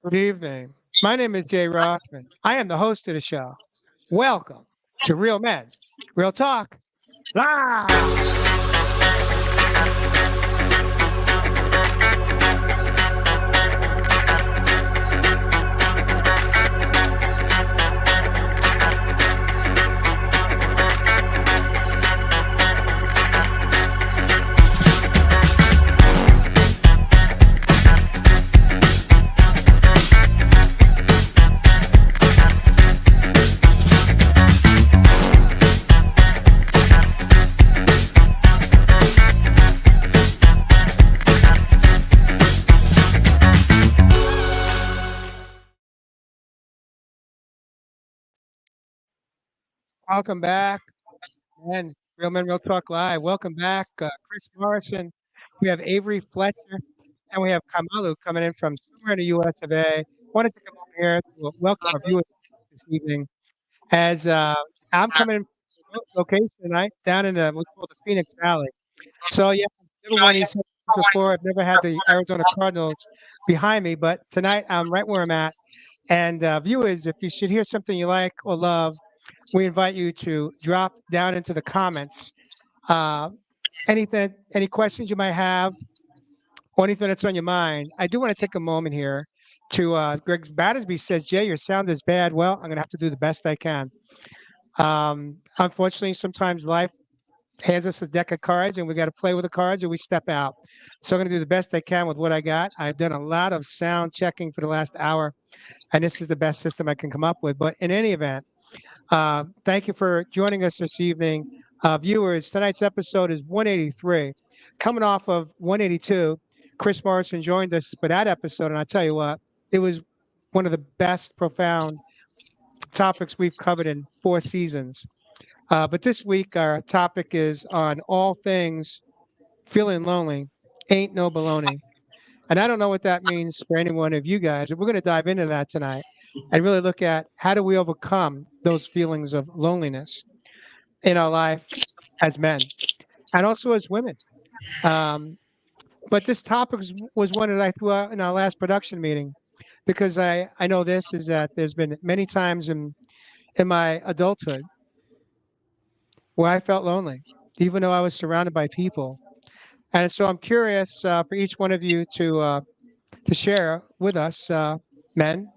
Good evening. My name is Jay Rothman. I am the host of the show. Welcome to Real Men, Real Talk, Live. Welcome back, men, Real Men, Real Talk Live. Welcome back, Chris Morrison. We have Avery, Fletcher, and we have Kaimalu coming in from somewhere in the U.S. of A. Wanted to come over here to welcome our viewers this evening as I'm coming in from a remote location tonight down in what's called the Phoenix Valley. So yeah, I've never won these series before. I've never had the Arizona Cardinals behind me, but tonight I'm right where I'm at. And viewers, if you should hear something you like or love, we invite you to drop down into the comments. Uh, any questions you might have, or anything that's on your mind. I do want to take a moment here to Greg Battersby says, Jay, your sound is bad. Well, I'm going to have to do the best I can. Unfortunately, sometimes life hands us a deck of cards and we got to play with the cards or we step out. So I'm going to do the best I can with what I got. I've done a lot of sound checking for the last hour, and this is the best system I can come up with. But in any event, thank you for joining us this evening. Viewers, tonight's episode is 183. Coming off of 182, Chris Morrison joined us for that episode, and I tell you what, it was one of the best profound topics we've covered in 4 seasons. But this week, our topic is on all things feeling lonely, ain't no baloney. And I don't know what that means for any one of you guys. We're going to dive into that tonight and really look at how do we overcome those feelings of loneliness in our life as men and also as women. Um, but this topic was one that I threw out in our last production meeting because I know this is that there's been many times in my adulthood where I felt lonely, even though I was surrounded by people. And so I'm curious for each one of you to share with us, men,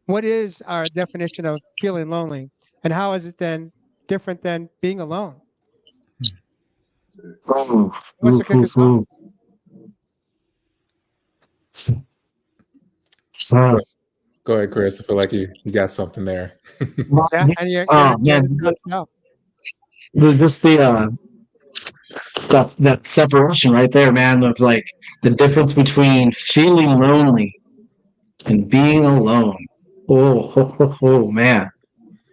what is our definition of feeling lonely, and how is it then different than being alone? Ooh, Who wants to ooh, kick ooh, us off? ooh. So, Go ahead, Chris. I feel like you got something there. well, Yeah, and you're the man, top shelf. just that separation right there, man, of like the difference between feeling lonely and being alone. Man.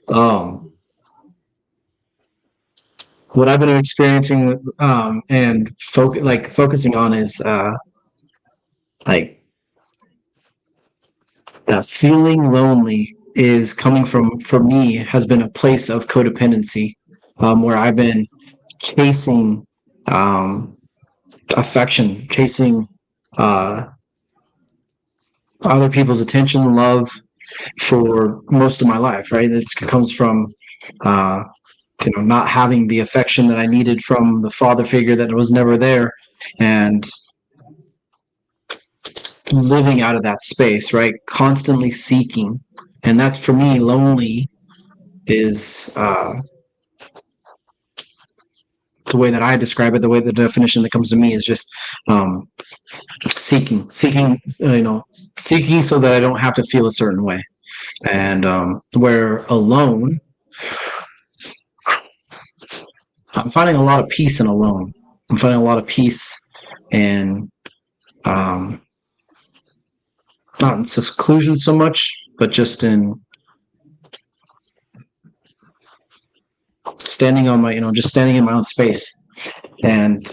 Um, what I've been experiencing and focusing on is like that feeling lonely is coming from, for me, has been a place of codependency, where I've been chasing um, affection, chasing uh, other people's attention, love for most of my life. Right, it comes from uh, not having the affection that I needed from the father figure that was never there, and living out of that space. Right, constantly seeking, and that's for me lonely is the way that I describe it, the way the definition that comes to me is just um, seeking so that I don't have to feel a certain way. And where alone, I'm finding a lot of peace in alone. I'm finding a lot of peace in um, not in seclusion so much, but just in standing on my, just standing in my own space. And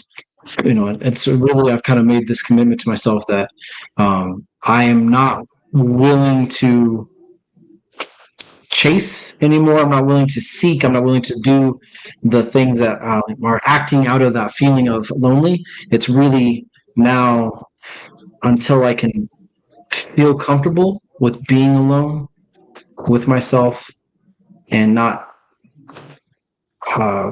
it's really, I've kind of made this commitment to myself that I am not willing to chase anymore. I'm not willing to seek. I'm not willing to do the things that are acting out of that feeling of lonely. It's really now, until I can feel comfortable with being alone with myself and not uh,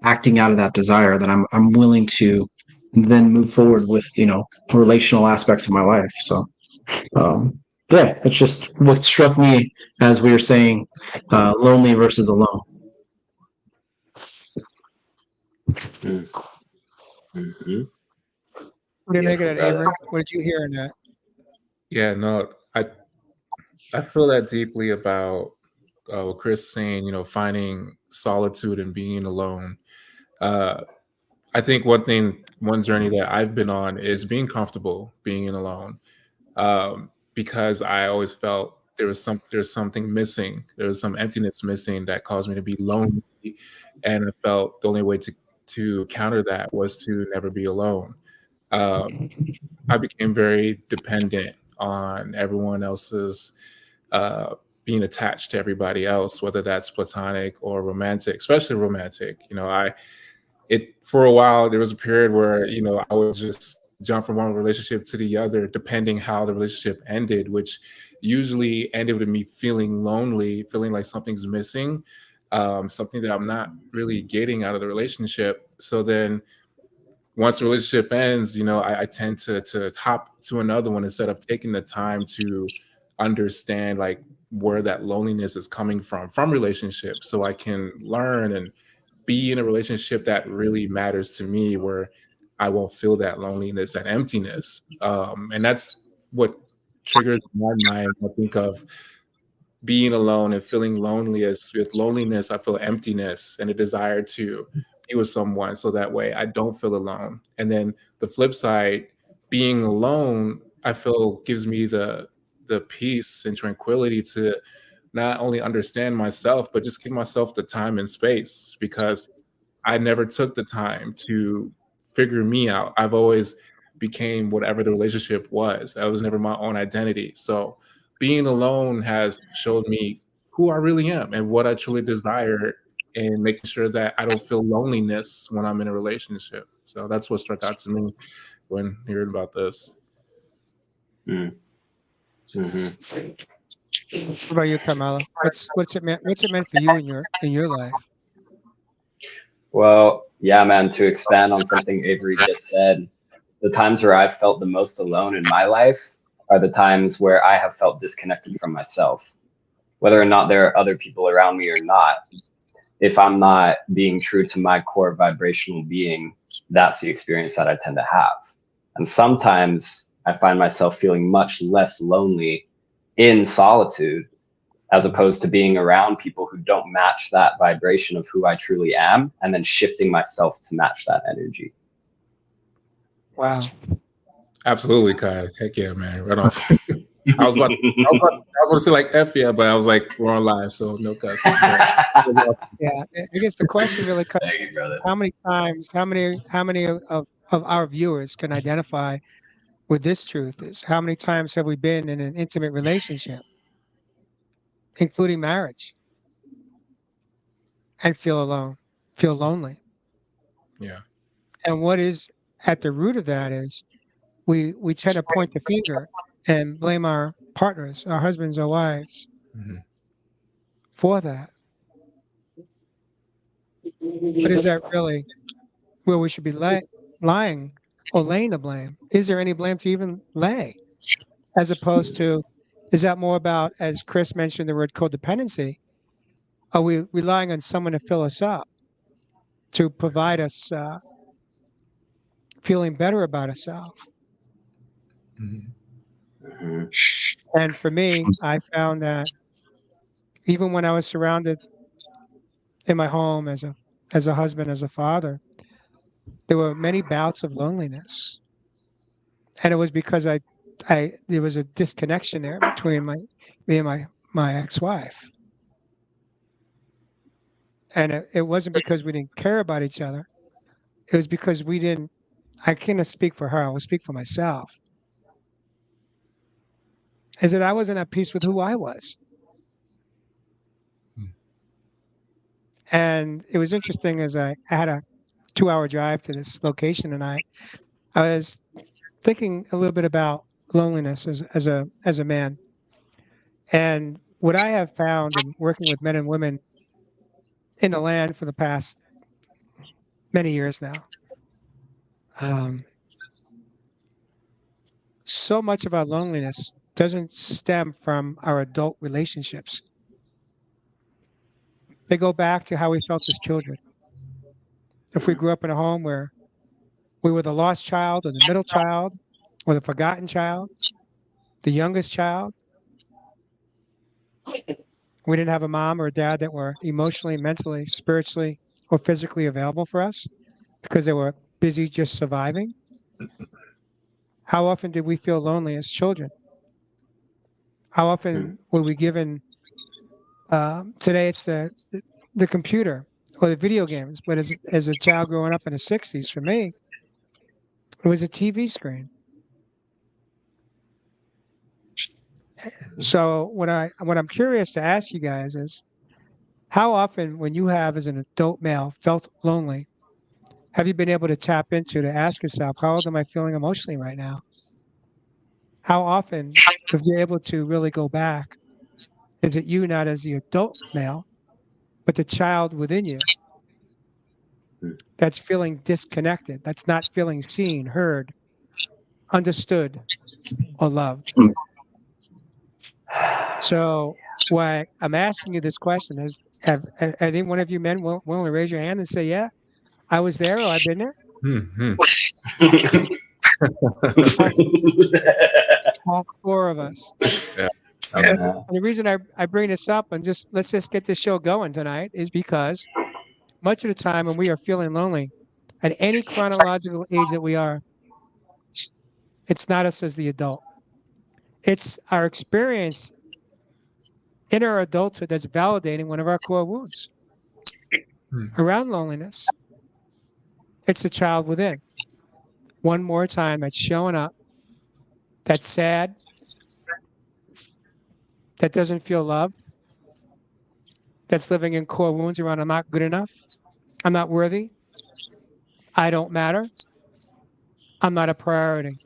acting out of that desire, that I'm willing to then move forward with relational aspects of my life. So yeah, it's just what struck me as we were saying, lonely versus alone. Mm-hmm. What do you make of Beautiful, that, brother. Avery? What did you hear in that? Yeah, no, I feel that deeply about what Chris is saying. Finding solitude and being alone. Uh, I think one journey that I've been on is being comfortable being alone, because I always felt there's something missing. There was some emptiness missing that caused me to be lonely, and I felt the only way to counter that was to never be alone. Um, I became very dependent on everyone else's uh, being attached to everybody else, whether that's platonic or romantic, especially romantic. It for a while there was a period where I would just jump from one relationship to the other depending how the relationship ended, which usually ended with me feeling lonely, feeling like something's missing, something that I'm not really getting out of the relationship. So then once the relationship ends, I tend to hop to another one instead of taking the time to understand like where that loneliness is coming from relationships, so I can learn and be in a relationship that really matters to me, where I won't feel that loneliness, that emptiness. And that's what triggers my mind. I think of being alone and feeling lonely as with loneliness, I feel emptiness and a desire to be with someone so that way I don't feel alone. And then the flip side, being alone, I feel gives me the peace and tranquility to not only understand myself, but just give myself the time and space, because I never took the time to figure me out. I've always became whatever the relationship was. I was never my own identity. So being alone has showed me who I really am and what I truly desire, and making sure that I don't feel loneliness when I'm in a relationship. So that's what struck out to me when hearing about this. Mm. Mm-hmm. What about you, Kaimalu? What's it meant? What's it meant for you in your life? Well, yeah, man, to expand on something Avery just said, the times where I've felt the most alone in my life are the times where I have felt disconnected from myself, whether or not there are other people around me or not. If I'm not being true to my core vibrational being, that's the experience that I tend to have. And sometimes I find myself feeling much less lonely in solitude, as opposed to being around people who don't match that vibration of who I truly am, and then shifting myself to match that energy. Wow. Absolutely, Kai. Heck yeah, man. Right off. I was about to say like F yeah, but I was like, we're on live, so no cussing. Yeah. I guess the question really comes: Thank you, brother. how many times, how many of our viewers can identify with this truth? Is how many times have we been in an intimate relationship, including marriage, and feel alone, feel lonely? Yeah. And what is at the root of that is we tend to point the finger and blame our partners, our husbands, our wives Mhm. for that. But is that really where we should be lying or laying the blame? Is there any blame to even lay? As opposed to, is that more about, as Chris mentioned, the word codependency? Are we relying on someone to fill us up, to provide us feeling better about ourselves? Mhm. Mhm. And for me, I found that even when I was surrounded in my home as a husband, as a father, there were many bouts of loneliness, and it was because I there was a disconnection there between me and my ex-wife, and it wasn't because we didn't care about each other. It was because we didn't. I can't speak for her. I will speak for myself. Is that I wasn't at peace with who I was, Mm. and it was interesting as I had a 2-hour drive to this location tonight. I was thinking a little bit about loneliness as a man. And what I have found in working with men and women in the land for the past many years now, so much of our loneliness doesn't stem from our adult relationships. They go back to how we felt as children. If we grew up in a home where we were the lost child or the middle child or the forgotten child, the youngest child, we didn't have a mom or a dad that were emotionally, mentally, spiritually, or physically available for us because they were busy just surviving. How often did we feel lonely as children? How often were we given? Today, it's the computer or the video games. But as a child growing up in the '60s, for me, it was a TV screen. So what I'm curious to ask you guys is, how often, when you have as an adult male felt lonely, have you been able to tap into to ask yourself, how old am I feeling emotionally right now? How often, if you're able to really go back, is it you not as the adult male, but the child within you that's feeling disconnected, that's not feeling seen, heard, understood, or loved? So why I'm asking you this question is, have any one of you men willing to raise your hand and say, yeah, I was there or I've been there? Mhm. All four of us. Yeah. And the reason I bring this up and let's just get this show going tonight is because much of the time when we are feeling lonely at any chronological age that we are, it's not us as the adult. It's our experience in our adulthood that's validating one of our core wounds around loneliness. It's the child within. One more time, that's showing up, that's sad, that doesn't feel loved, that's living in core wounds around I'm not good enough, I'm not worthy, I don't matter, I'm not a priority.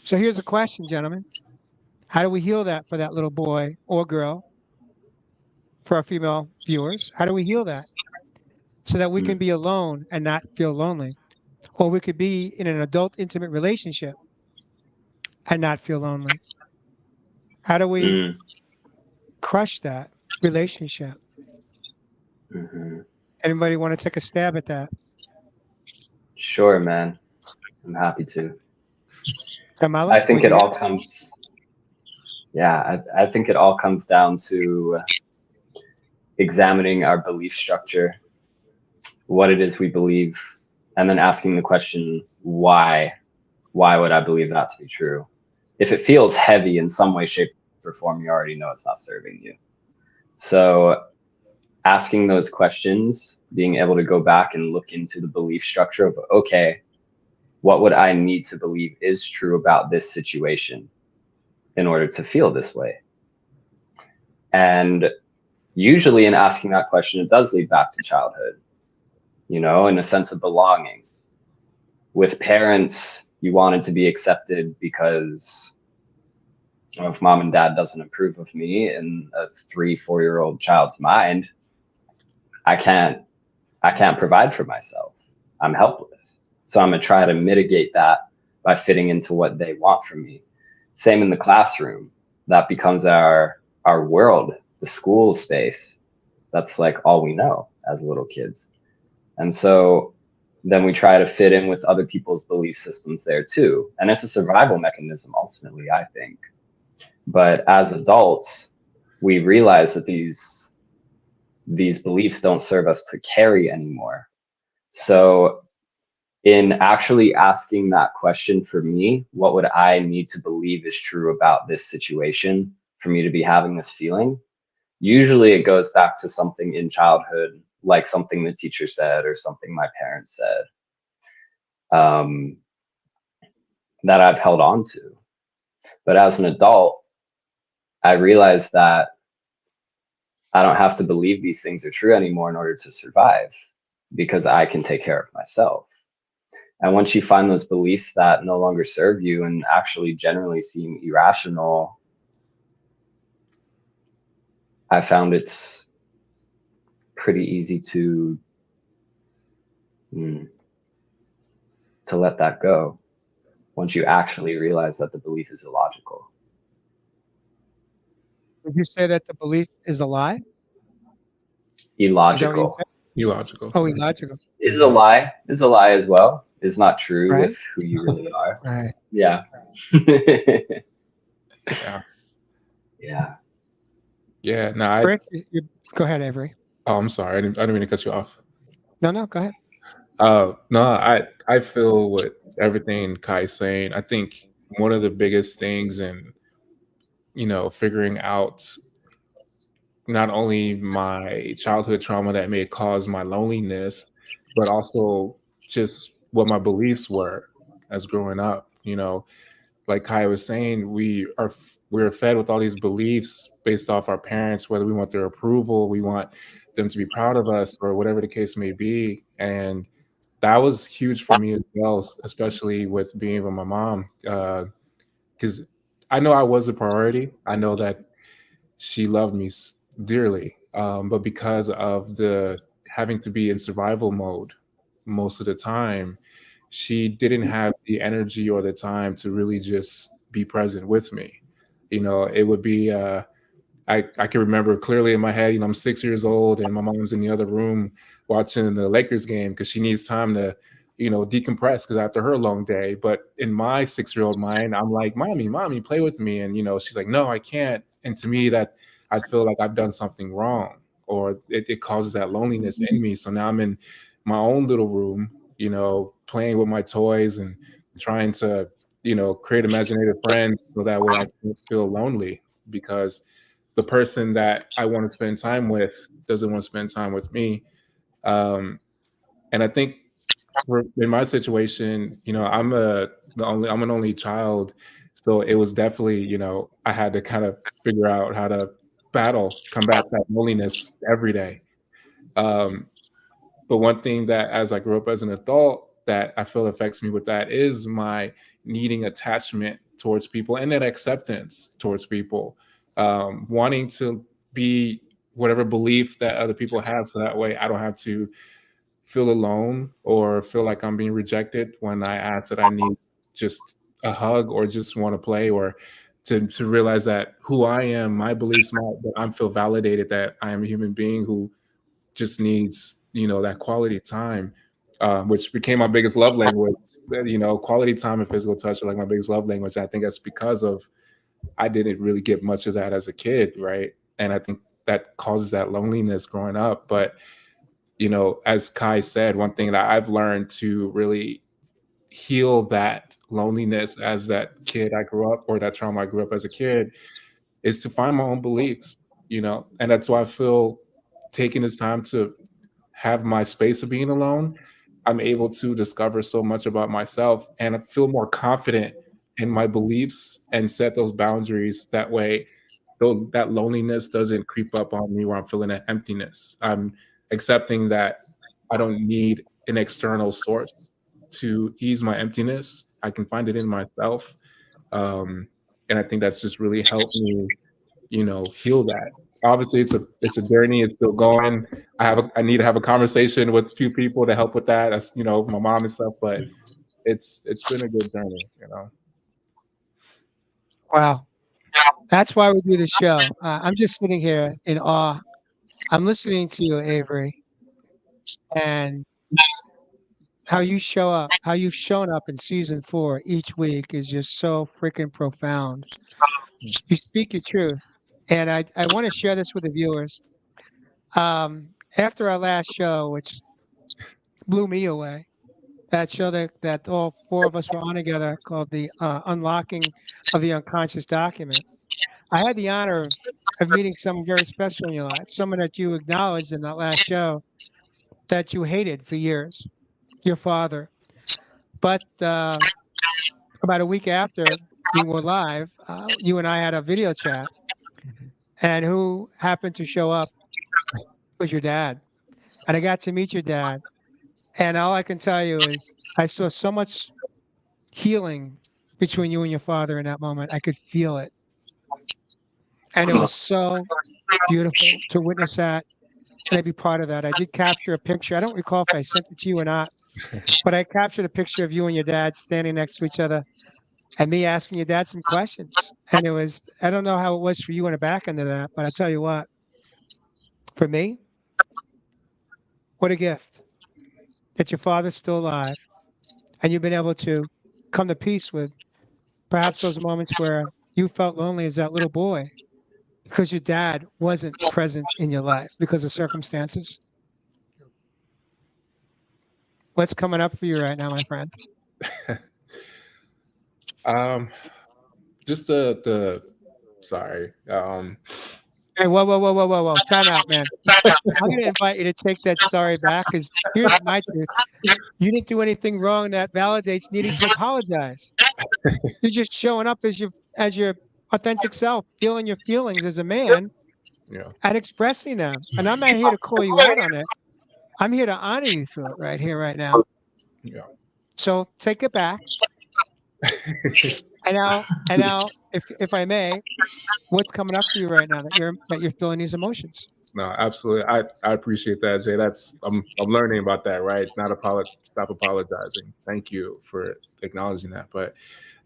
So here's a question, gentlemen. How do we heal that for that little boy or girl, for our female viewers? How do we heal that so that we can be alone and not feel lonely? Or we could be in an adult intimate relationship and not feel lonely? How do we crush that relationship? Anybody want to take a stab at that? Sure, man. I'm happy to. Kaimalu, I think would it you? all comes, yeah, I think it all comes down to examining our belief structure, what it is we believe, and then asking the question, why? Why would I believe that to be true? If it feels heavy in some way, shape, or form, you already know it's not serving you. So asking those questions, being able to go back and look into the belief structure of, okay, what would I need to believe is true about this situation in order to feel this way? And usually in asking that question, it does lead back to childhood, you know, in a sense of belonging. With parents, you wanted to be accepted because if mom and dad doesn't approve of me in a 3-4-year-old child's mind, I can't provide for myself. I'm helpless. So I'm gonna try to mitigate that by fitting into what they want from me. Same in the classroom. That becomes our world, the school space. That's like all we know as little kids. And so then we try to fit in with other people's belief systems there too. And it's a survival mechanism ultimately, I think. But as adults, we realize that these beliefs don't serve us to carry anymore. So in actually asking that question for me, what would I need to believe is true about this situation for me to be having this feeling? Usually it goes back to something in childhood, like something the teacher said or something my parents said, that I've held on to. But as an adult, I realized that I don't have to believe these things are true anymore in order to survive because I can take care of myself. And once you find those beliefs that no longer serve you and actually generally seem irrational, I found it's pretty easy to let that go once you actually realize that the belief is illogical. Would you say that the belief is a lie? Is that what you Illogical. said? Illogical. Oh, illogical. Is a lie. Is a lie as well. Is not true Right. with who you really are. Right. Yeah. Yeah. Yeah. Yeah. No, Rick, go ahead, Avery. oh, I'm sorry. I didn't mean to cut you off. No, go ahead. No, I feel what everything Kai's saying. I think one of the biggest things in, figuring out not only my childhood trauma that may cause my loneliness, but also just what my beliefs were as growing up. Like Kai was saying, we're fed with all these beliefs based off our parents, whether we want their approval, we want them to be proud of us, or whatever the case may be. And that was huge for me as well, especially with being with my mom, because I know I was a priority. I know that she loved me dearly, but because of the having to be in survival mode most of the time, she didn't have the energy or the time to really just be present with me. It would be I can remember clearly in my head, I'm 6 years old and my mom's in the other room watching the Lakers game because she needs time to, decompress because after her long day. But in my 6-year-old mind, I'm like, mommy, play with me. And, she's like, no, I can't. And to me, that I feel like I've done something wrong, or it causes that loneliness in me. So now I'm in my own little room, playing with my toys and trying to, create imaginative friends so that way I don't feel lonely, because the person that I want to spend time with doesn't want to spend time with me. And I think in my situation, I'm an only child, so it was definitely, I had to kind of figure out how to combat that loneliness every day. But one thing that, as I grew up as an adult, that I feel affects me with that is my needing attachment towards people and that acceptance towards people, wanting to be whatever belief that other people have, so that way I don't have to feel alone or feel like I'm being rejected when I ask that I need just a hug or just want to play, or to realize that who I am, my beliefs, that I feel validated that I am a human being who just needs, that quality time, which became my biggest love language. Quality time and physical touch are like my biggest love language. I think that's because of I didn't really get much of that as a kid, right? And I think that causes that loneliness growing up. But as Kai said, one thing that I've learned to really heal that loneliness as that kid I grew up, or that trauma I grew up as a kid, is to find my own beliefs, and that's why I feel taking this time to have my space of being alone, I'm able to discover so much about myself and feel more confident in my beliefs and set those boundaries. That way, though, that loneliness doesn't creep up on me where I'm feeling that emptiness. I'm accepting that I don't need an external source to ease my emptiness. I can find it in myself. And I think that's just really helped me, heal that. Obviously, it's a journey. It's still going. I need to have a conversation with a few people to help with that. That's my mom and stuff. But it's been a good journey. Wow. That's why we do the show. I'm just sitting here in awe. I'm listening to you, Avery, and how you show up, how you've shown up in season 4 each week is just so freaking profound. You speak your truth. And I want to share this with the viewers. After our last show, which blew me away, that show that all 4 of us were on together, called the Unlocking of the Unconscious Document, I had the honor of meeting someone very special in your life, someone that you acknowledged in that last show that you hated for years, your father. But about a week after we were live, you and I had a video chat, and who happened to show up was your dad. And I got to meet your dad. And all I can tell you is I saw so much healing between you and your father in that moment. I could feel it. And it was so beautiful to witness that and to be part of that. I did capture a picture. I don't recall if I sent it to you or not, but I captured a picture of you and your dad standing next to each other and me asking your dad some questions. And it was, I don't know how it was for you in the back end of that, but I tell you what, for me, what a gift that your father's still alive and you've been able to come to peace with perhaps those moments where you felt lonely as that little boy because your dad wasn't present in your life because of circumstances. What's coming up for you right now, my friend? Um, just the sorry. Hey, whoa. Time out, man. I'm going to invite you to take that sorry back because here's my truth. You didn't do anything wrong that validates needing to apologize. You're just showing up as your authentic self, feeling your feelings as a man Yeah, and expressing them. And I'm not here to call you out on it. I'm here to honor you through it right here, right now. yeah. So take it back. And now, if I may, what's coming up for you right now that you're feeling these emotions? No, absolutely. I appreciate that, Jay. That's I'm learning about that, right? Not stop apologizing. Thank you for acknowledging that. But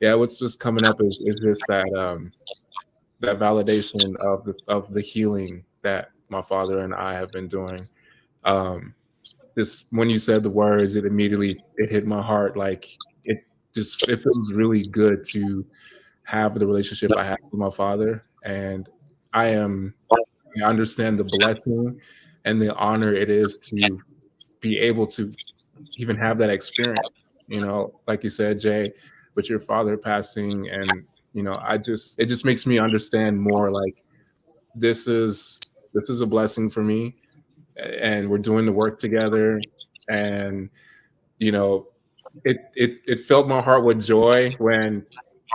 yeah, what's just coming up is just that validation of the healing that my father and I have been doing. Um, this when you said the words, it hit my heart. Like it feels really good to have the relationship I have with my father, and I understand the blessing and the honor it is to be able to even have that experience. Like you said, Jay, with your father passing, and it just makes me understand more. Like this is a blessing for me, and we're doing the work together, and you know, it filled my heart with joy when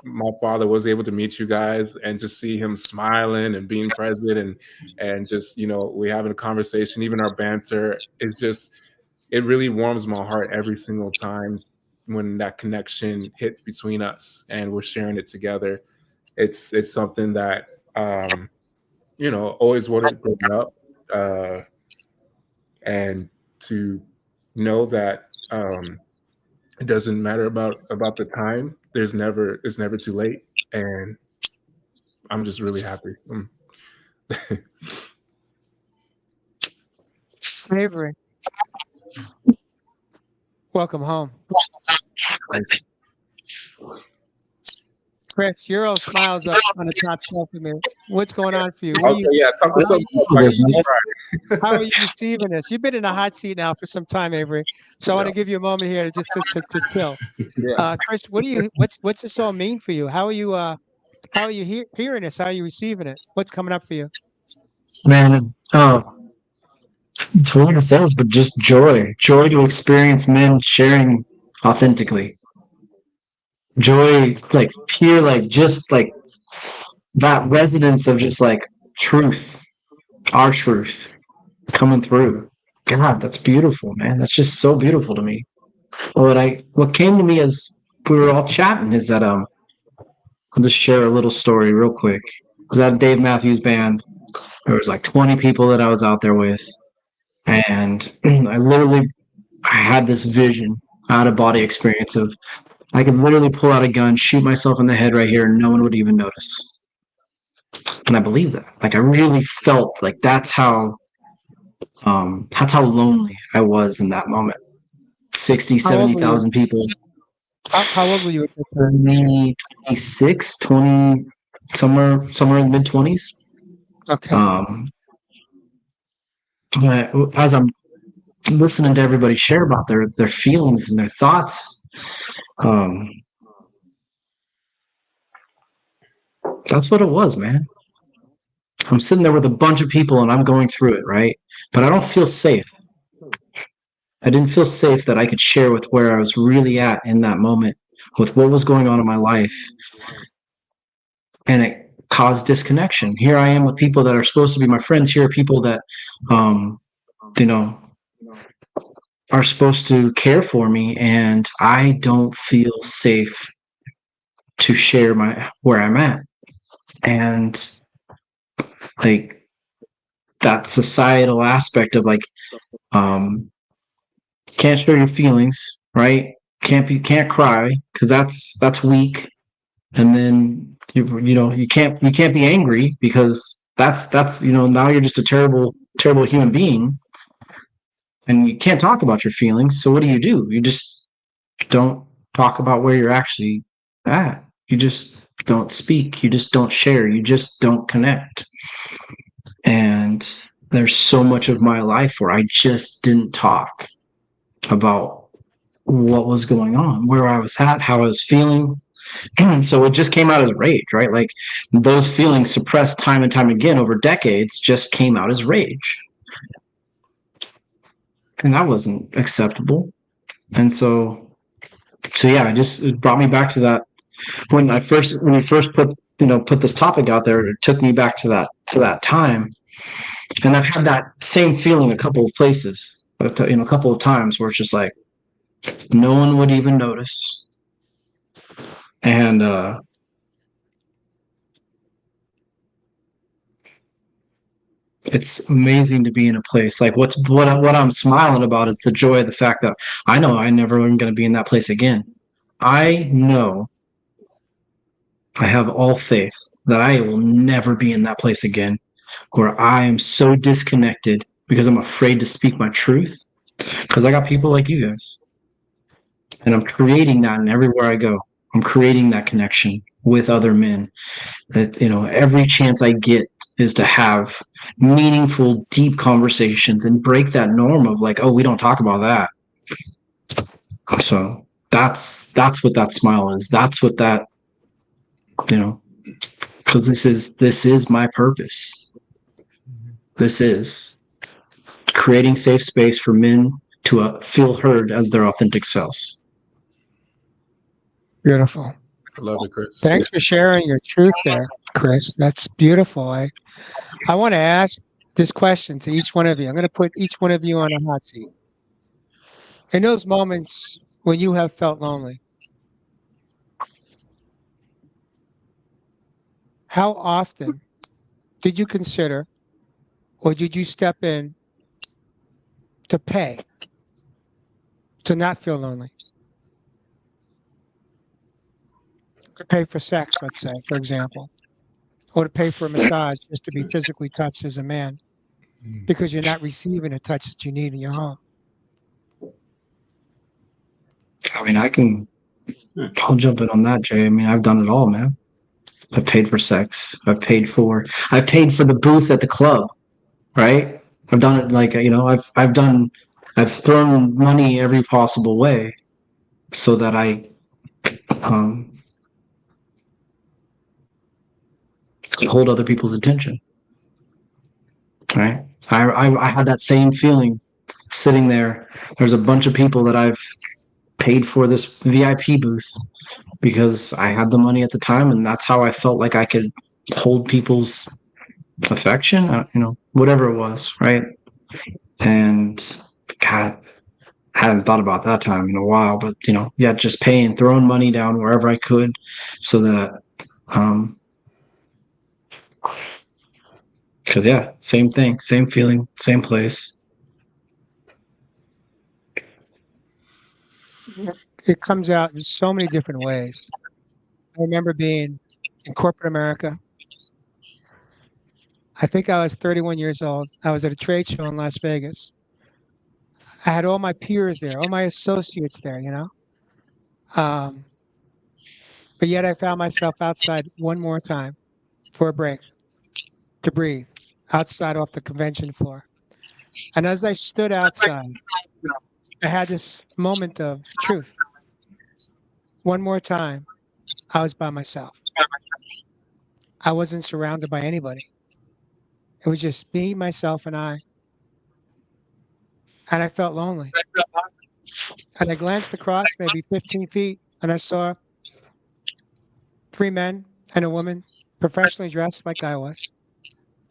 my father was able to meet you guys and just see him smiling and being present, and just we having a conversation. Even our banter is just, it really warms my heart every single time when that connection hits between us and we're sharing it together. It's something that always wanted growing up, and to know that it doesn't matter about the time. It's never too late, and I'm just really happy. Avery, welcome home. Chris, you're all smiles up on the top shelf of me. What's going on for you? What are Also, you yeah, talk to how are some you, how are you receiving this? You've been in a hot seat now for some time, Avery. So I want Yeah, to give you a moment here to chill. yeah. Chris, what's this all mean for you? How are you hearing this? How are you receiving it? What's coming up for you? Man, it's what it says, but just joy to experience men sharing authentically, joy, like pure, like just like that resonance of just like truth, our truth coming through. God, that's beautiful, man. That's just so beautiful to me. What came to me as we were all chatting is that I'll just share a little story real quick. I was at a Dave Matthews Band. There was like 20 people that I was out there with, and I had this vision, out of body experience of I could literally pull out a gun, shoot myself in the head right here, and no one would even notice. And I believe that. Like I really felt like that's how lonely I was in that moment. 60, How old were you? 70,000 people. How old were you at that time? 20, 26, 20, somewhere in the mid 20s. Okay. Um, as I'm listening to everybody share about their feelings and their thoughts, um, that's what it was, man. I'm sitting there with a bunch of people and I'm going through it, right? But I don't feel safe. I didn't feel safe that I could share with where I was really at in that moment, with what was going on in my life. And it caused disconnection. Here I am with people that are supposed to be my friends. Here are people that, um, you know, are supposed to care for me, and I don't feel safe to share where I'm at. And like that societal aspect of like, can't show your feelings, right? Can't cry because that's weak. And then you can't be angry because that's now you're just a terrible human being, and you can't talk about your feelings. So what do? You just don't talk about where you're actually at. You just don't speak. You just don't share. You just don't connect. And there's so much of my life where I just didn't talk about what was going on, where I was at, how I was feeling. And so it just came out as rage, right? Like those feelings suppressed time and time again over decades just came out as rage. And that wasn't acceptable. And so yeah, it brought me back to that when we first put this topic out there. It took me back to that time, and I've had that same feeling a couple of places, a couple of times where it's just like no one would even notice, and it's amazing to be in a place like what I'm smiling about is the joy of the fact that I know I never am going to be in that place again. I know I have all faith that I will never be in that place again, where I am so disconnected because I'm afraid to speak my truth. Because I got people like you guys, and I'm creating that, and everywhere I go, I'm creating that connection with other men. That every chance I get is to have meaningful, deep conversations and break that norm of like, oh, we don't talk about that. So that's what that smile is. That's what that because this is my purpose. This is creating safe space for men to feel heard as their authentic selves. Beautiful. I love it, Chris. Thanks for sharing your truth there, Chris. That's beautiful. I want to ask this question to each one of you. I'm going to put each one of you on a hot seat. In those moments when you have felt lonely, how often did you consider or did you step in to pay to not feel lonely? To pay for sex, let's say, for example, or to pay for a massage just to be physically touched as a man because you're not receiving the touch that you need in your home. I mean, I'll jump in on that, Jay. I mean, I've done it all, man. I've paid for sex. I've paid for the booth at the club, right? I've done it like, I've thrown money every possible way so that I to hold other people's attention, right? I had that same feeling sitting there. There's a bunch of people that I've paid for this VIP booth because I had the money at the time, and that's how I felt like I could hold people's affection, whatever it was, right? And God, I hadn't thought about that time in a while, but yeah, just throwing money down wherever I could so that because yeah, same thing, same feeling, same place. It comes out in so many different ways. I remember being in corporate America. I think I was 31 years old. I was at a trade show in Las Vegas. I had all my peers there, all my associates there, Um, but yet I found myself outside one more time for a break to breathe outside off the convention floor. And as I stood outside, I had this moment of truth. One more time, I was by myself. I wasn't surrounded by anybody. It was just me, myself, and I. And I felt lonely. And I glanced across maybe 15 feet and I saw 3 men and a woman professionally dressed like I was,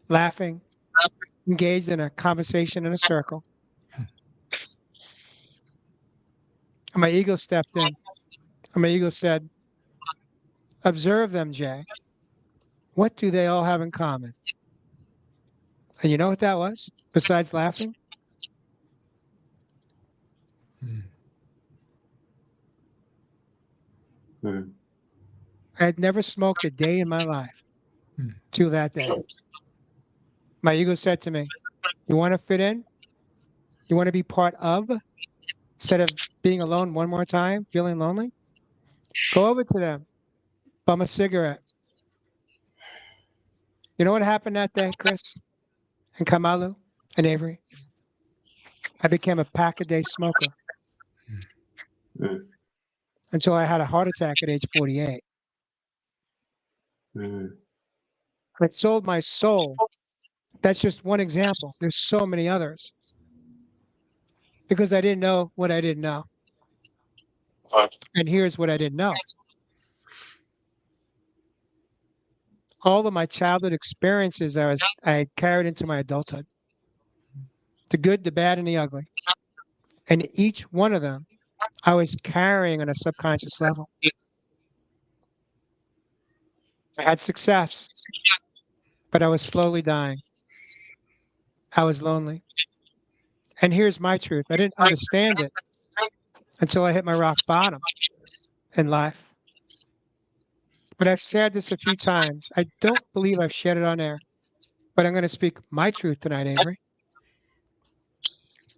laughing, engaged in a conversation in a circle. And my ego stepped in. And my ego said, observe them, Jay. What do they all have in common? And you know what that was? Besides laughing? Mm. I had never smoked a day in my life Hmm. till that day. My ego said to me, you want to fit in? You want to be part of? Instead of being alone one more time, feeling lonely? Go over to them, bum a cigarette. You know what happened that day, Chris? And Kaimalu and Avery? I became a pack-a-day smoker Mm. until I had a heart attack at age 48. Mm. I sold my soul. That's just one example. There's so many others because I didn't know what I didn't know. And here's what I didn't know. All of my childhood experiences I carried into my adulthood. The good, the bad, and the ugly. And each one of them I was carrying on a subconscious level. I had success, but I was slowly dying. I was lonely. And here's my truth. I didn't understand it until I hit my rock bottom in life. But I've shared this a few times. I don't believe I've shared it on air, but I'm going to speak my truth tonight, Avery.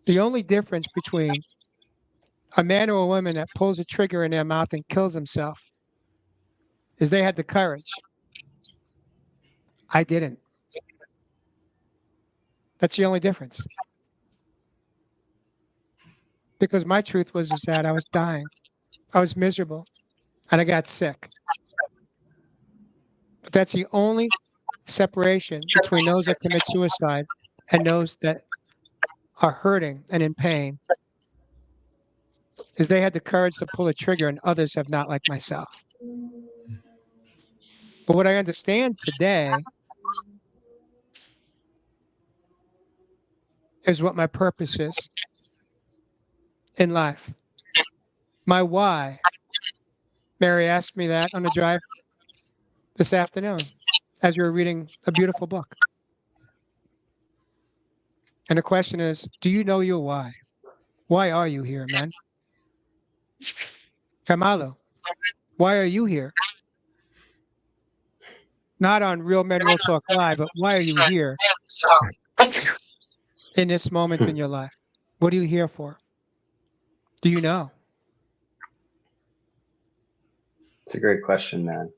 The only difference between a man or a woman that pulls a trigger in their mouth and kills himself is they had the courage. I didn't. That's the only difference. Because my truth was is that I was dying. I was miserable and I got sick. But that's the only separation between those that commit suicide and those that are hurting and in pain is they had the courage to pull a trigger and others have not, like myself. But what I understand today is what my purpose is in life. My why. Mary asked me that on the drive this afternoon as we were reading a beautiful book. And the question is, do you know your why? Why are you here, man? Kaimalu, why are you here? Not on Real Men Real Talk Live, but why are you here in this moment in your life? What are you here for? Do you know? It's a great question, man.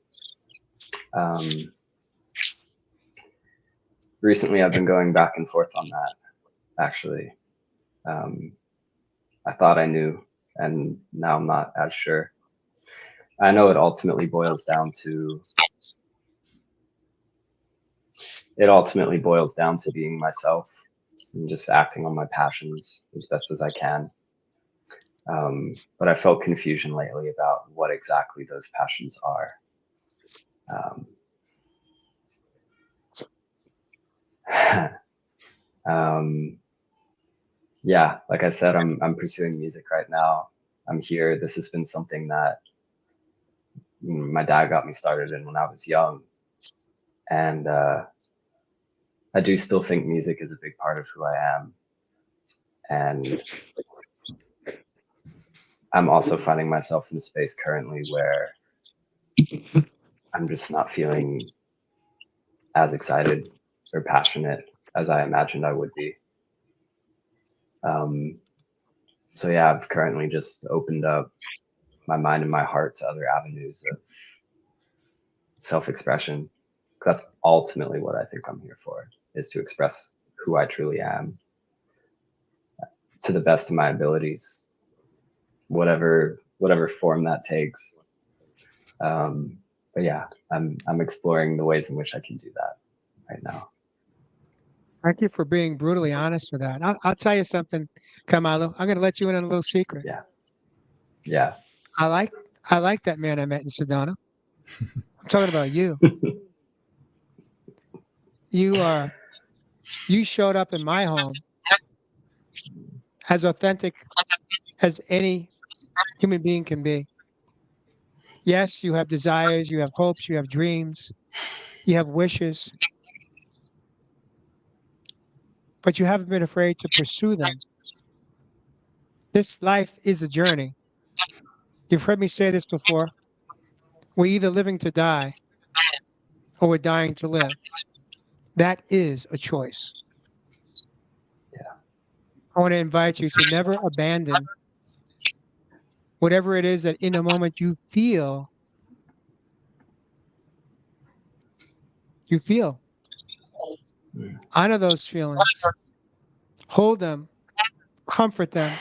Recently, I've been going back and forth on that, actually. I thought I knew, and now I'm not as sure. I know it ultimately boils down to being myself and just acting on my passions as best as I can. But I felt confusion lately about what exactly those passions are. Yeah, like I said, I'm pursuing music right now. I'm here. This has been something that my dad got me started in when I was young, and I do still think music is a big part of who I am. And I'm also finding myself in a space currently where I'm just not feeling as excited or passionate as I imagined I would be. So yeah, I've currently just opened up my mind and my heart to other avenues of self-expression. That's ultimately what I think I'm here for, is to express who I truly am to the best of my abilities, whatever form that takes. But yeah, I'm exploring the ways in which I can do that right now. Thank you for being brutally honest with that. I'll tell you something, Kaimalu. I'm going to let you in on a little secret. Yeah. Yeah. I like that man I met in Sedona. I'm talking about you. You showed up in my home as authentic as any human being can be. Yes, you have desires, you have hopes, you have dreams, you have wishes, but you haven't been afraid to pursue them. This life is a journey. You've heard me say this before. We're either living to die or we're dying to live. That is a choice. Yeah. I want to invite you to never abandon whatever it is that in a moment you feel. Mm. Honor those feelings. Hold them, comfort them.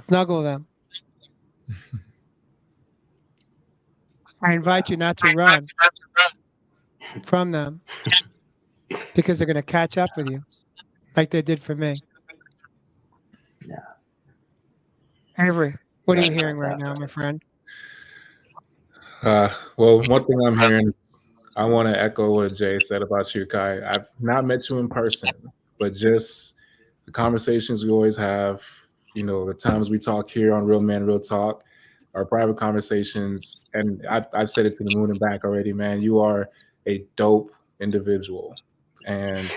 Snuggle them. I invite you not to run from them because they're going to catch up with you like they did for me. Yeah. Avery, what are Right you hearing about right that, now, my friend? Well, one thing I'm hearing, I want to echo what Jay said about you, Kai. I've not met you in person, but just the conversations we always have, the times we talk here on Real Man, Real Talk, our private conversations. And I've said it to the moon and back already, man. You are a dope individual. And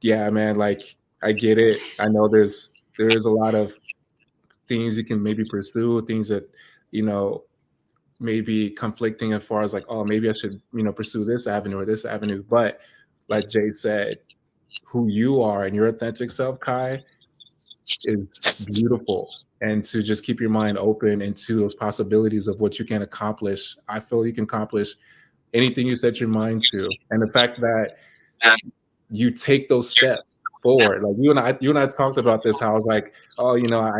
yeah, man, like I get it. I know there is a lot of things you can maybe pursue, things that, you know, maybe conflicting as far as like, oh, maybe I should, pursue this avenue or this avenue. But like Jay said, who you are and your authentic self, Kai, is beautiful. And to just keep your mind open into those possibilities of what you can accomplish. I feel you can accomplish anything you set your mind to. And the fact that you take those steps forward. Like you and I talked about this, how I was like, oh,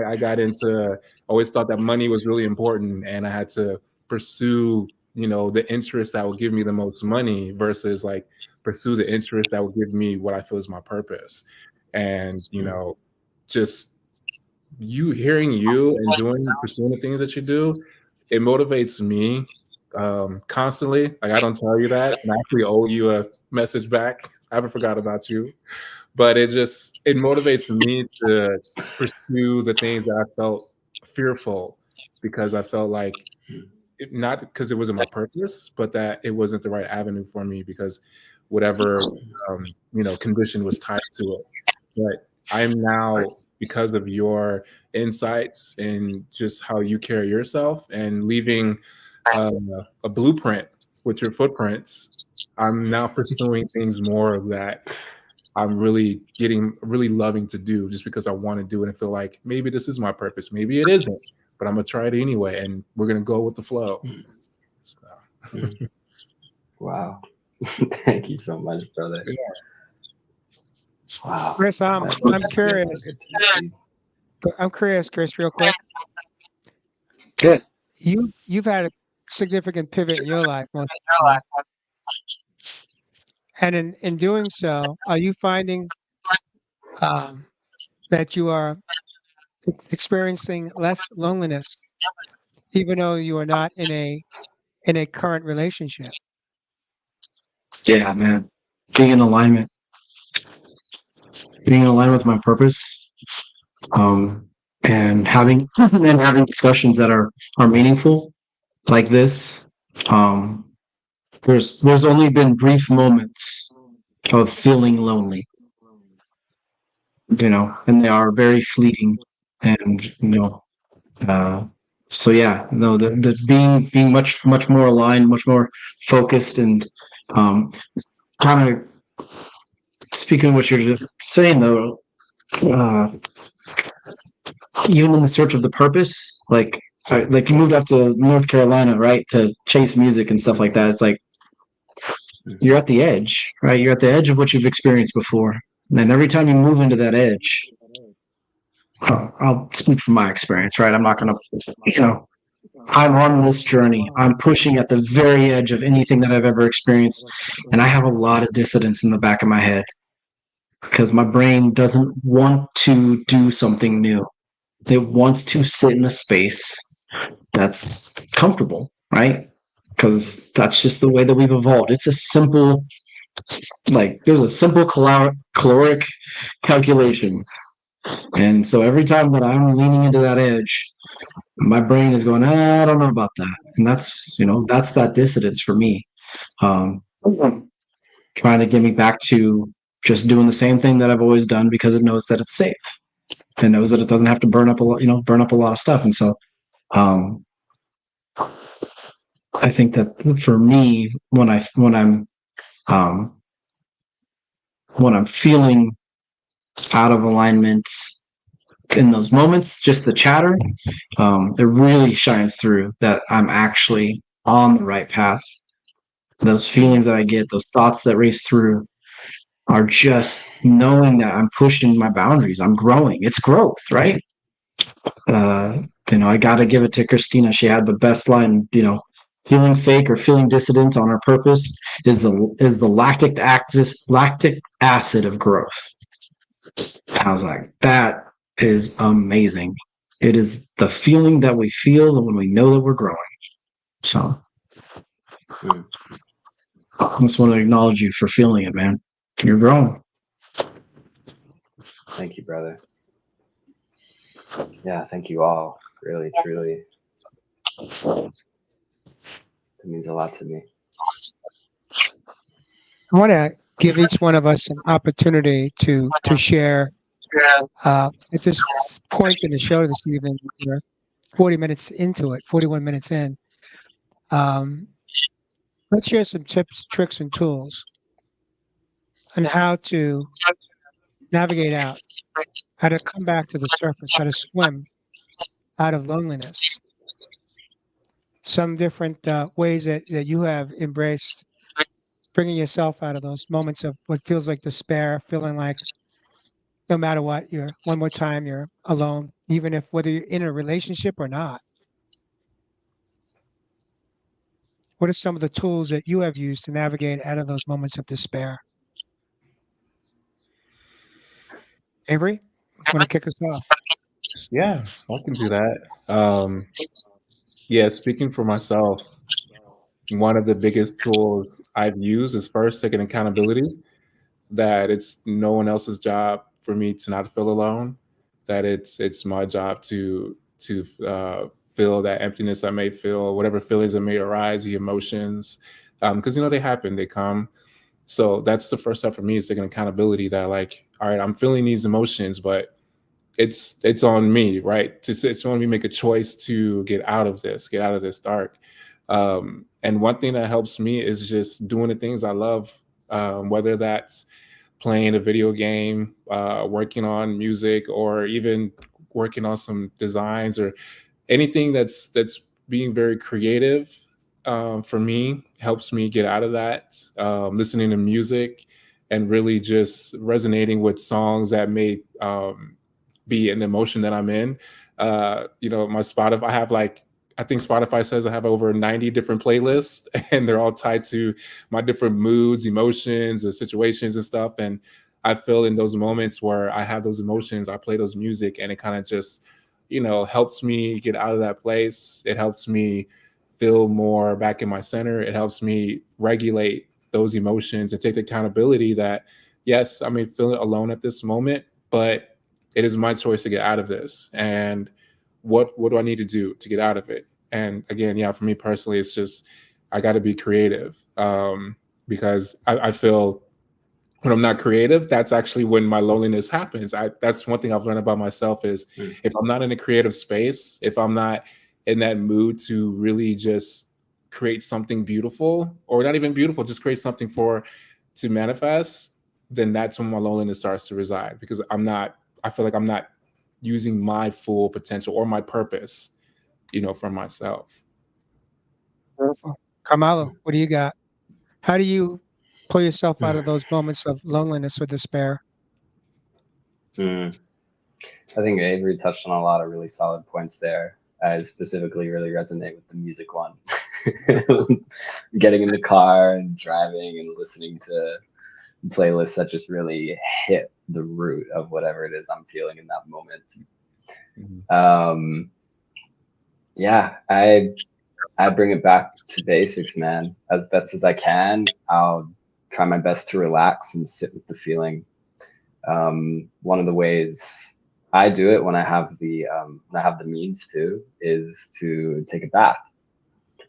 I got into, always thought that money was really important and I had to pursue, the interest that will give me the most money versus like pursue the interest that will give me what I feel is my purpose. And, just you hearing you and pursuing the things that you do, it motivates me constantly. Like I don't tell you that, and I actually owe you a message back. I haven't forgot about you, but it motivates me to pursue the things that I felt fearful because I felt like not because it wasn't my purpose, but that it wasn't the right avenue for me because whatever condition was tied to it. But I'm now, because of your insights and just how you carry yourself and leaving a blueprint with your footprints, I'm now pursuing things more that I'm really loving to do just because I want to do it and feel like maybe this is my purpose. Maybe it isn't, but I'm going to try it anyway. And we're going to go with the flow. So. Wow. Thank you so much, brother. Yeah. Wow. Chris, I'm curious. I'm curious, Chris, real quick. Good. You've had a significant pivot in your life, most certainly. And in doing so, are you finding that you are experiencing less loneliness, even though you are not in a current relationship? Yeah, man. Being in alignment. Being in alignment with my purpose. And having discussions that are meaningful like this. There's only been brief moments of feeling lonely, and they are very fleeting. And so yeah, no, the being much more aligned, much more focused, and kind of speaking of what you're just saying though, even in the search of the purpose, like you moved up to North Carolina, right, to chase music and stuff like that. It's like you're at the edge, right? You're at the edge of what you've experienced before. And every time you move into that edge, I'll speak from my experience, right? I'm not going to, I'm on this journey. I'm pushing at the very edge of anything that I've ever experienced. And I have a lot of dissonance in the back of my head because my brain doesn't want to do something new. It wants to sit in a space that's comfortable, right? Because that's just the way that we've evolved. It's a simple Like there's a simple caloric calculation. And so every time that I'm leaning into that edge, my brain is going, I don't know about that. And that's, that's that dissidence for me. Um, trying to get me back to just doing the same thing that I've always done because it knows that it's safe and knows that it doesn't have to burn up a lot, burn up a lot of stuff. And so, um, I think that for me, um, when I'm feeling out of alignment in those moments, just the chatter, it really shines through that I'm actually on the right path. Those feelings that I get, those thoughts that race through are just knowing that I'm pushing my boundaries. I'm growing. It's growth, right? I got to give it to Christina. She had the best line, feeling fake or feeling dissidence on our purpose is the lactic acid of growth. I was like, that is amazing. It is the feeling that we feel when we know that we're growing. So I just want to acknowledge you for feeling it, man. You're growing. Thank you, brother. Yeah, thank you all. Really, truly. It means a lot to me. I want to give each one of us an opportunity to share. At this point in the show this evening, we're 40 minutes into it, 41 minutes in. Let's share some tips, tricks, and tools on how to navigate out, how to come back to the surface, how to swim out of loneliness. Some different ways that you have embraced bringing yourself out of those moments of what feels like despair, feeling like no matter what, you're one more time, you're alone, even if whether you're in a relationship or not. What are some of the tools that you have used to navigate out of those moments of despair? Avery, want to kick us off? Yeah, I can do that. Yeah, speaking for myself, one of the biggest tools I've used is first taking accountability that it's no one else's job for me to not feel alone, that it's my job to feel that emptiness I may feel, whatever feelings that may arise, the emotions, because they happen, they come. So that's the first step for me, is taking accountability that, like, all right, I'm feeling these emotions, but it's on me, right? It's on me to make a choice to get out of this dark. And one thing that helps me is just doing the things I love, whether that's playing a video game, working on music, or even working on some designs, or anything that's being very creative. For me, helps me get out of that. Listening to music and really just resonating with songs that may be an emotion that I'm in. My Spotify, I have I think Spotify says I have over 90 different playlists, and they're all tied to my different moods, emotions, and situations and stuff. And I feel in those moments where I have those emotions, I play those music, and it kind of just, helps me get out of that place. It helps me feel more back in my center. It helps me regulate those emotions and take the accountability that, yes, I may feel alone at this moment, but it is my choice to get out of this. And what do I need to do to get out of it? And again, yeah, for me personally, it's just, I got to be creative, because I feel when I'm not creative, that's actually when my loneliness happens. That's one thing I've learned about myself is if I'm not in a creative space, if I'm not in that mood to really just create something beautiful, or not even beautiful, just create something to manifest, then that's when my loneliness starts to reside, because I feel like I'm not using my full potential or my purpose, for myself. Beautiful. Kaimalu, what do you got? How do you pull yourself out of those moments of loneliness or despair? I think Avery touched on a lot of really solid points there. I specifically really resonate with the music one. Getting in the car and driving and listening to playlists that just really hit the root of whatever it is I'm feeling in that moment. Yeah, I bring it back to basics, man. As best as I can, I'll try my best to relax and sit with the feeling. One of the ways I do it when I have the means to is to take a bath.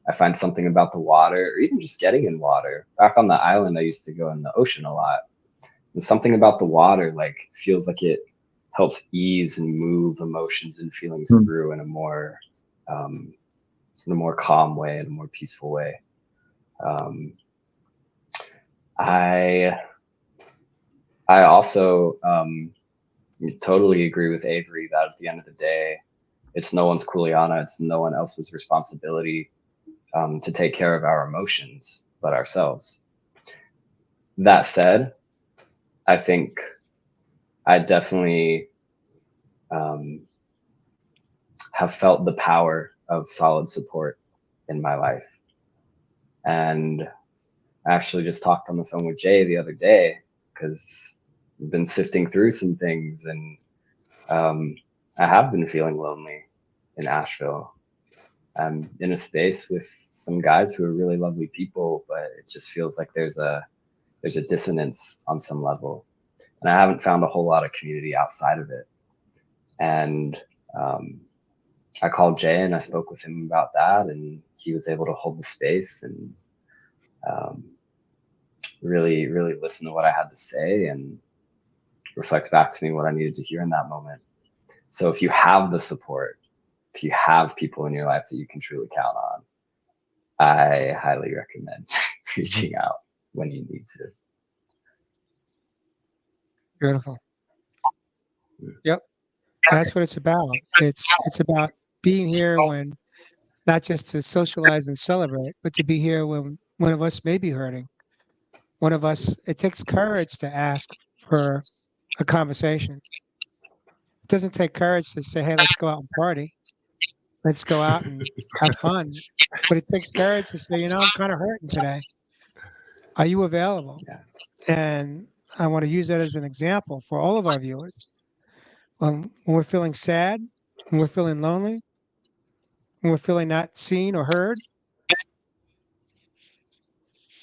I find something about the water, or even just getting in water. Back on the island, I used to go in the ocean a lot. And something about the water, like, feels like it helps ease and move emotions and feelings through in a more calm way, in a more peaceful way. I also totally agree with Avery that at the end of the day, it's no one's kuleana, it's no one else's responsibility to take care of our emotions but ourselves. That said, I think I definitely have felt the power of solid support in my life. And I actually just talked on the phone with Jay the other day because I've been sifting through some things, and I have been feeling lonely in Asheville. I'm in a space with some guys who are really lovely people, but it just feels like there's a dissonance on some level. And I haven't found a whole lot of community outside of it. And I called Jay and I spoke with him about that, and he was able to hold the space and really, really listen to what I had to say and reflect back to me what I needed to hear in that moment. So if you have the support, if you have people in your life that you can truly count on, I highly recommend reaching out when you need to. Beautiful. Yep. That's what it's about. It's about being here when, not just to socialize and celebrate, but to be here when one of us may be hurting. One of us, it takes courage to ask for a conversation. It doesn't take courage to say, hey, let's go out and party. Let's go out and have fun. But it takes courage to say, I'm kind of hurting today. Are you available? Yeah. And I want to use that as an example for all of our viewers. When we're feeling sad, when we're feeling lonely, when we're feeling not seen or heard,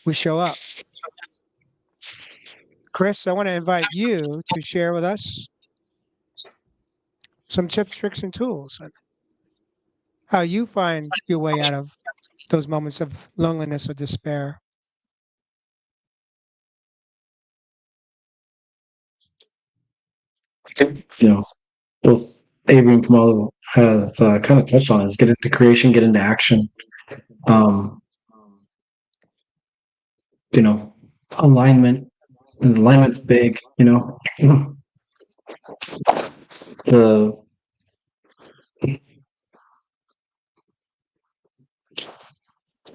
we show up. Chris, I want to invite you to share with us some tips, tricks, and tools on how you find your way out of those moments of loneliness or despair. You know, both Avery and Kaimalu have kind of touched on is get into creation, get into action. Um, alignment. And alignment's big. The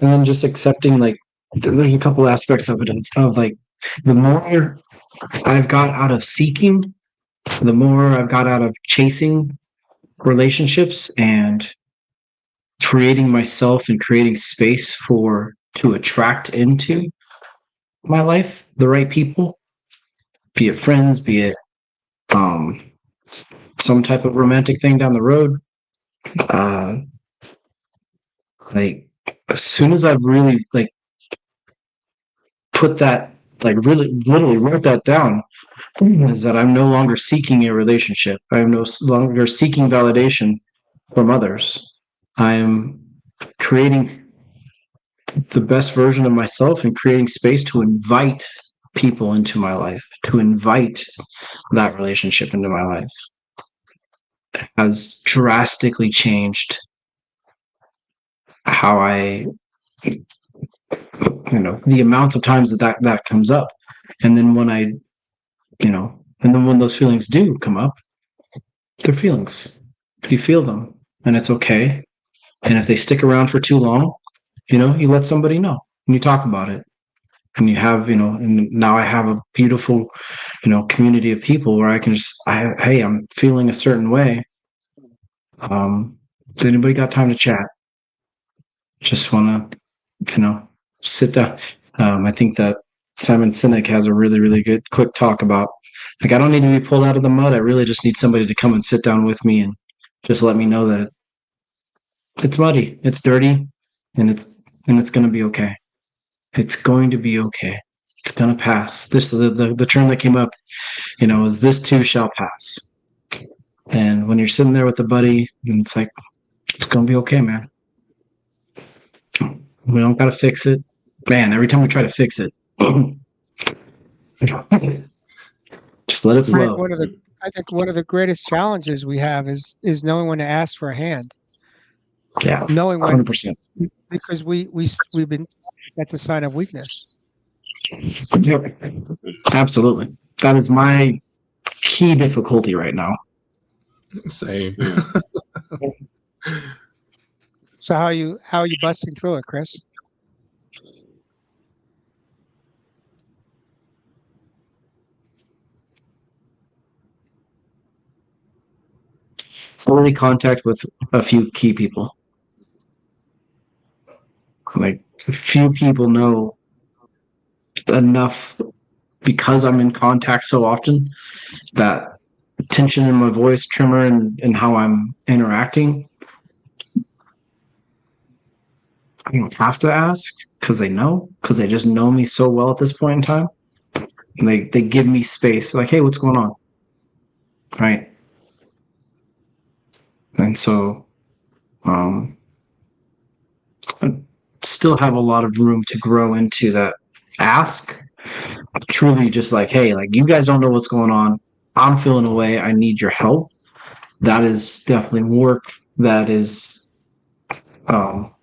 and then just accepting, like, there's a couple aspects of it, of like, the more I've got out of seeking, the more I've got out of chasing relationships and creating myself and creating space to attract into my life the right people, be it friends, be it some type of romantic thing down the road. Like, as soon as I've really, like, put that, like, really literally wrote that down, is that I'm no longer seeking a relationship. I am no longer seeking validation from others. I am creating the best version of myself and creating space to invite people into my life, to invite that relationship into my life. It has drastically changed how I, the amount of times that comes up. And then when when those feelings do come up, they're feelings. You feel them, and it's okay. And if they stick around for too long, you let somebody know and you talk about it. And you have, and now I have a beautiful, community of people where I can just, hey, I'm feeling a certain way. Has anybody got time to chat? Just want to, sit down. I think that Simon Sinek has a really, really good quick talk about, like, I don't need to be pulled out of the mud. I really just need somebody to come and sit down with me and just let me know that it's muddy, it's dirty, and it's going to be okay. It's going to be okay. It's gonna pass. This the term that came up, is this too shall pass. And when you're sitting there with a buddy, and it's like, it's gonna be okay, man. We don't gotta fix it. Man, every time we try to fix it, just let it I think flow. one of the greatest challenges we have is knowing when to ask for a hand. Yeah, Knowing when 100%. because we've been that's a sign of weakness. Yep, absolutely. That is my key difficulty right now. Same. So how are you busting through it, Chris? Early contact with a few key people. Like, a few people know enough because I'm in contact so often that tension in my voice, tremor, and how I'm interacting, I don't have to ask because they just know me so well at this point in time. And they give me space, like, hey, what's going on? Right. And so I still have a lot of room to grow into that ask. Truly just like, hey, like, you guys don't know what's going on. I'm feeling away. I need your help. That is definitely work. Um,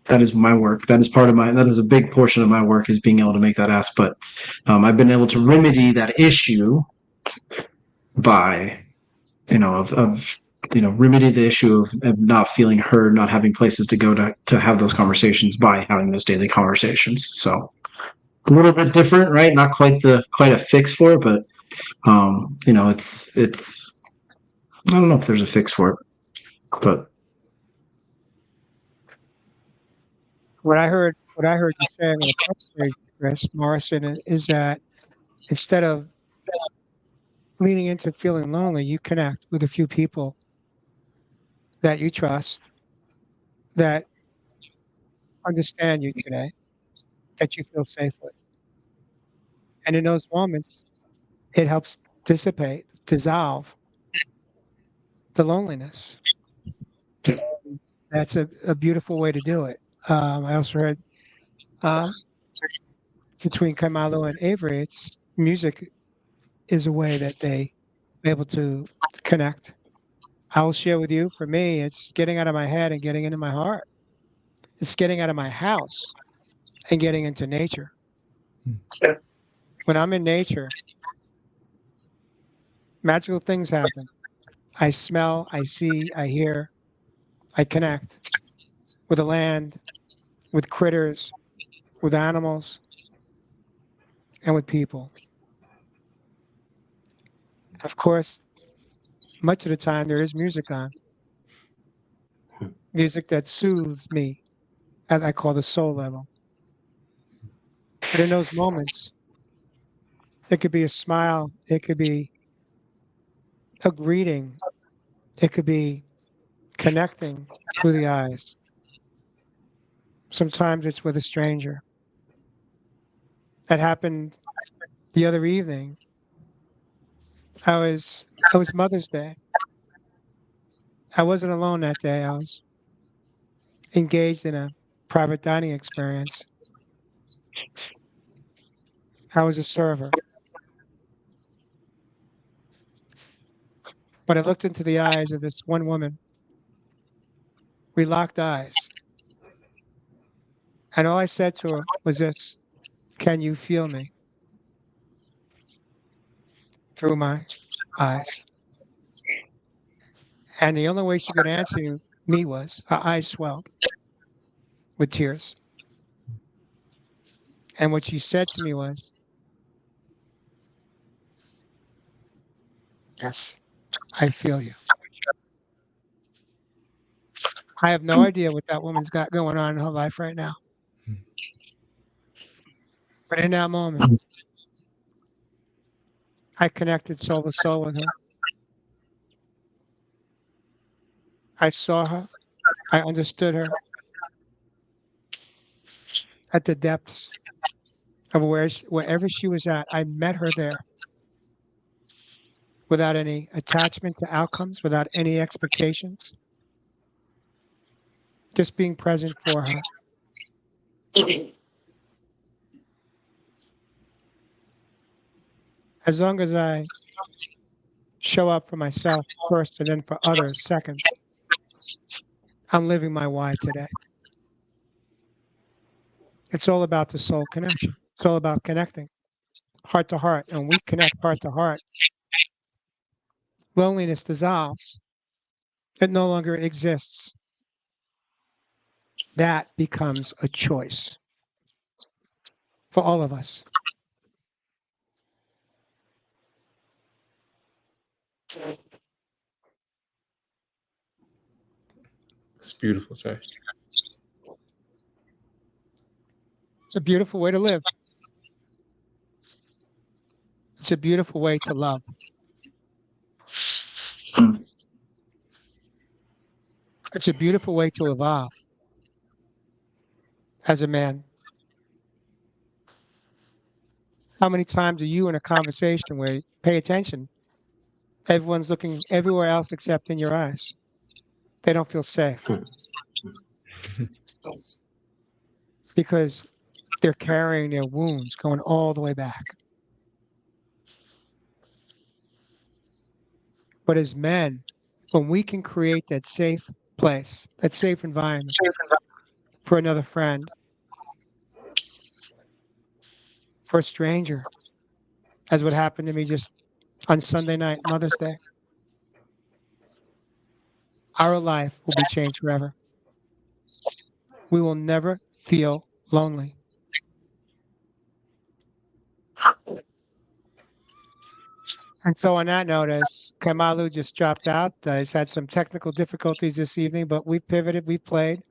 that is my work. That is a big portion of my work, is being able to make that ask. But I've been able to remedy that issue by, remedy the issue of not feeling heard, not having places to go to have those conversations, by having those daily conversations. So a little bit different, right? Not quite a fix for it, but it's I don't know if there's a fix for it, but What I heard you saying in the conversation, Chris Morrison, is that instead of leaning into feeling lonely, you connect with a few people that you trust, that understand you today, that you feel safe with. And in those moments, it helps dissolve the loneliness. That's a beautiful way to do it. I also heard um, between Kaimalu and Avery, it's music is a way that they are able to connect. I will share with you, for me, it's getting out of my head and getting into my heart. It's getting out of my house and getting into nature. When I'm in nature, magical things happen. I smell, I see, I hear, I connect with the land, with critters, with animals, and with people. Of course, much of the time there is music on, music that soothes me at I call the soul level. But in those moments, it could be a smile, it could be a greeting, it could be connecting through the eyes. Sometimes it's with a stranger. That happened the other evening. I was Mother's Day. I wasn't alone that day. I was engaged in a private dining experience. I was a server. But I looked into the eyes of this one woman. We locked eyes. And all I said to her was this: can you feel me through my eyes? And the only way she could answer me was her eyes swelled with tears. And what she said to me was, yes, I feel you. I have no idea what that woman's got going on in her life right now. But in that moment, I connected soul to soul with her. I saw her. I understood her. at the depths of wherever she was at. I met her there without any attachment to outcomes, without any expectations, just being present for her. As long as I show up for myself first and then for others second, I'm living my why today. It's all about the soul connection. It's all about connecting heart to heart. And when we connect heart to heart, loneliness dissolves. It no longer exists. That becomes a choice for all of us. It's beautiful, Jay. It's a beautiful way to live. It's a beautiful way to love. It's a beautiful way to evolve as a man. How many times are you in a conversation where you pay attention? Everyone's looking everywhere else except in your eyes. They don't feel safe because they're carrying their wounds going all the way back. But as men, when we can create that safe place, that safe environment for another friend, for a stranger, as what happened to me just on Sunday night, Mother's Day, our life will be changed forever. We will never feel lonely. And so on that note, as Kaimalu just dropped out, he's had some technical difficulties this evening, but we pivoted, we played,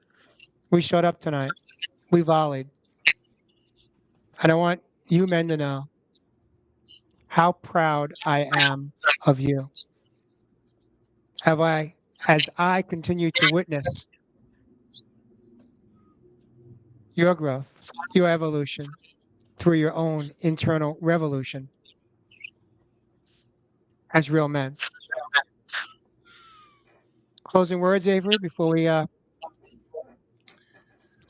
we showed up tonight, we volleyed. And I want you men to know how proud I am of you. As I continue to witness your growth, your evolution through your own internal revolution as real men. Closing words, Avery, before we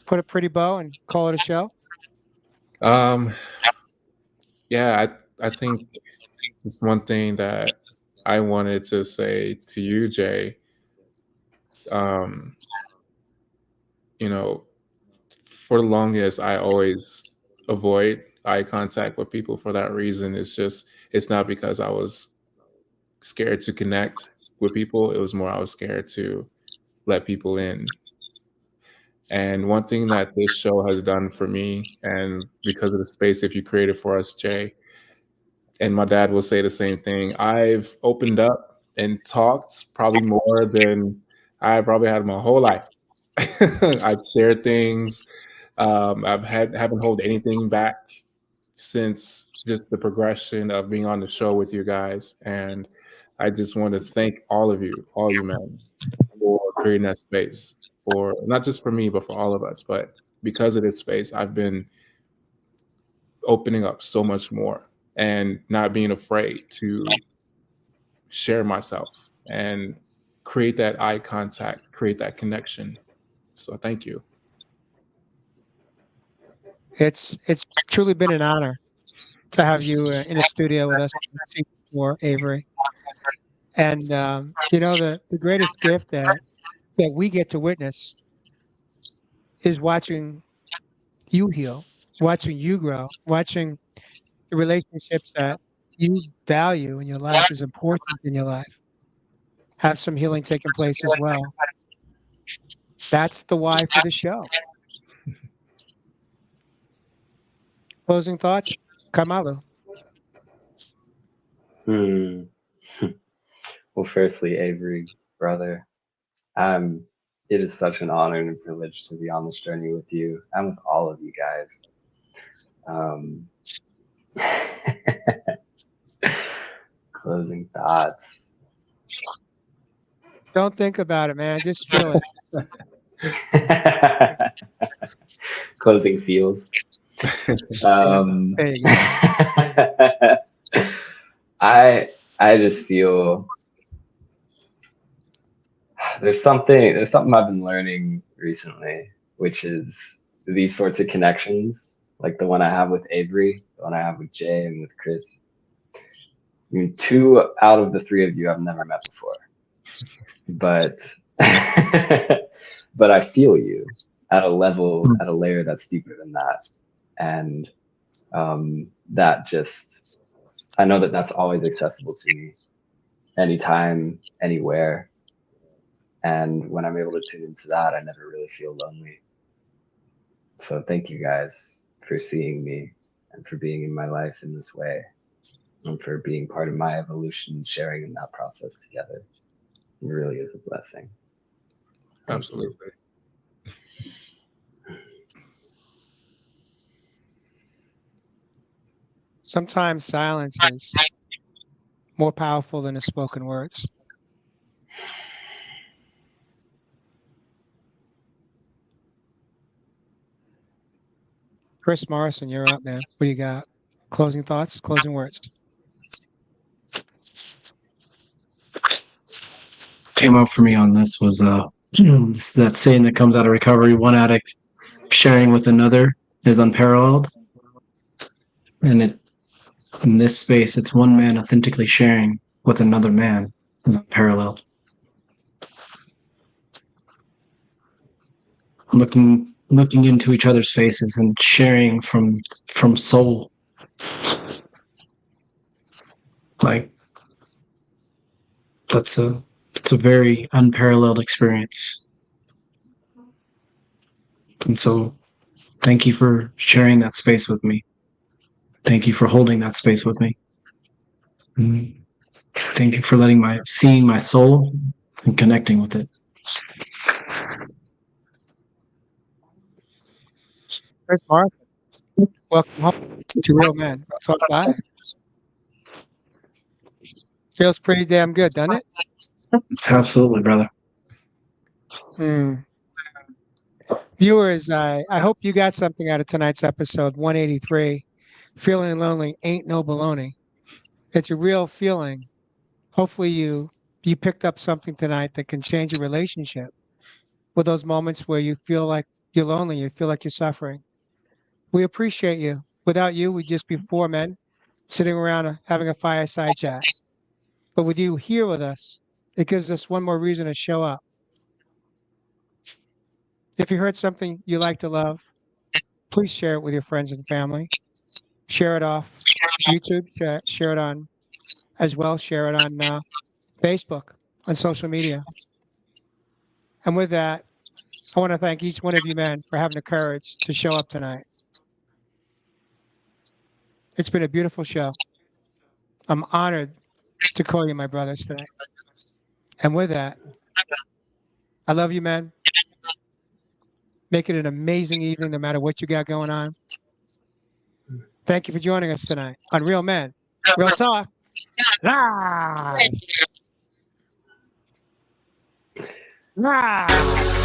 put a pretty bow and call it a show? Yeah, I think it's one thing that I wanted to say to you, Jay. You know, for the longest, I always avoid eye contact with people for that reason. It's not because I was scared to connect with people. It was more I was scared to let people in. And one thing that this show has done for me, and because of the space if you created for us, Jay, and my dad will say the same thing, I've opened up and talked probably more than I probably had my whole life. I've shared things. Haven't held anything back since just the progression of being on the show with you guys. And I just want to thank all you men, for creating that space, for not just for me, but for all of us. But because of this space, I've been opening up so much more and not being afraid to share myself and create that eye contact, create that connection. So thank you. It's truly been an honor to have you in the studio with us for Avery. And the greatest gift that we get to witness is watching you heal, watching you grow, watching the relationships that you value in your life is important in your life. Have some healing taking place as well. That's the why for the show. Closing thoughts, Kaimalu. Well, firstly, Avery, brother, it is such an honor and a privilege to be on this journey with you and with all of you guys. Closing thoughts. Don't think about it, man. Just feel it. closing feels. There you go. I just feel there's something I've been learning recently, which is these sorts of connections, like the one I have with Avery, the one I have with Jay and with Chris. I mean, 2 out of the 3 of you I've never met before, but but I feel you at a layer that's deeper than that, and that just I know that that's always accessible to me, anytime, anywhere. And when I'm able to tune into that, I never really feel lonely. So thank you guys for seeing me and for being in my life in this way and for being part of my evolution and sharing in that process together. It really is a blessing. Absolutely. Sometimes silence is more powerful than the spoken words. Chris Morrison, you're up, man. What do you got? Closing thoughts, closing words. Came up for me on this was that saying that comes out of recovery: one addict sharing with another is unparalleled, and it in this space, it's one man authentically sharing with another man is unparalleled. Looking into each other's faces and sharing from soul, like it's a very unparalleled experience. And so thank you for sharing that space with me. Thank you for holding that space with me. Thank you for seeing my soul and connecting with it. Chris Morrison, welcome home to Real Men. Talk Live. Feels pretty damn good, doesn't it? Absolutely, brother. Viewers, I hope you got something out of tonight's episode 183. Feeling lonely ain't no baloney. It's a real feeling. Hopefully you picked up something tonight that can change your relationship with those moments where you feel like you're lonely, you feel like you're suffering. We appreciate you. Without you, we'd just be 4 men sitting around having a fireside chat. But with you here with us, it gives us one more reason to show up. If you heard something you like to love, please share it with your friends and family. Share it off YouTube, share it on as well, share it on Facebook, on social media. And with that, I want to thank each one of you men for having the courage to show up tonight. It's been a beautiful show. I'm honored to call you my brothers tonight. And with that, I love you, men. Make it an amazing evening no matter what you got going on. Thank you for joining us tonight on Real Men, Real Talk, live. Live.